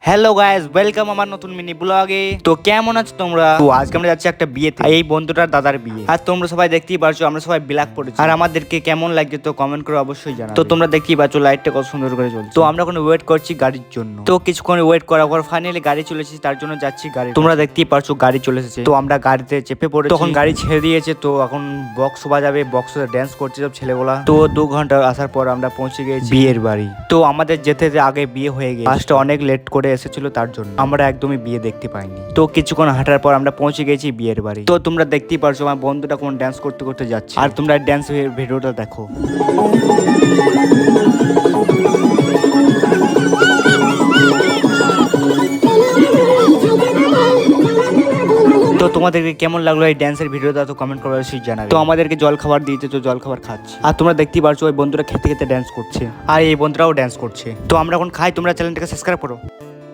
Hello guys, welcome আমার নতুন mini ব্লগে। তো কেমন আছো তোমরা? তো আজকে আমরা যাচ্ছি একটা বিয়েতে, এই বন্ধুটার দাদার বিয়ে। আর তোমরা সবাই দেখতেই পারছো আমরা সবাই ব্ল্যাক পড়েছি। আর আমাদেরকে কেমন লাগছে তো কমেন্ট করে অবশ্যই জানাও। তো তোমরা দেখতেই পাচ্ছো লাইটটা কত সুন্দর করে জ্বলছে। তো আমরা এখন ওয়েট করছি গাড়ির জন্য। তো কিছুক্ষণ ওয়েট করার পর ফাইনালি গাড়ি চলে এসেছে, তার জন্য যাচ্ছি গাড়ি। তোমরা দেখতেই পারছো গাড়ি চলে এসেছে। তো আমরা গাড়িতে চেপে পড়েছি। তখন গাড়ি ছেড়ে দিয়েছে, তো এখন বক্স বাজাবে, বক্সে ড্যান্স করছে সব ছেলেগুলা। তো 2 ঘন্টা আসার পর আমরা পৌঁছে গেছি বিয়ের বাড়ি। তো আমাদের যেতে আগে বিয়ে হয়ে গেছে, ফার্স্টে অনেক লেট করে এসেছিল, তার জন্য আমরা একদমই বিয়ে দেখতে পাইনি। তো কিছুক্ষণ হাঁটার পর আমরা পৌঁছে গেছি বিয়ের বাড়ি। তো তোমরা দেখতেই পারছো আমার বন্ধুটা কোন ডান্স করতে করতে যাচ্ছে, আর তোমরা ডান্স ভিডিওটা দেখো। তো তোমাদেরকে কেমন লাগলো এই ড্যান্সের ভিডিওটা তো কমেন্ট করে অবশ্যই জানাবে। তো আমাদেরকে জল খাবার দিয়েছে, তো জল খাবার খাচ্ছে। আর তোমরা দেখতেই পারছো ওই বন্ধুরা খেতে খেতে ড্যান্স করছে, আর এই বন্ধুরাও ড্যান্স করছে। তো আমরা এখন খাই, তোমরা চ্যানেলটাকে সাবস্ক্রাইব করো।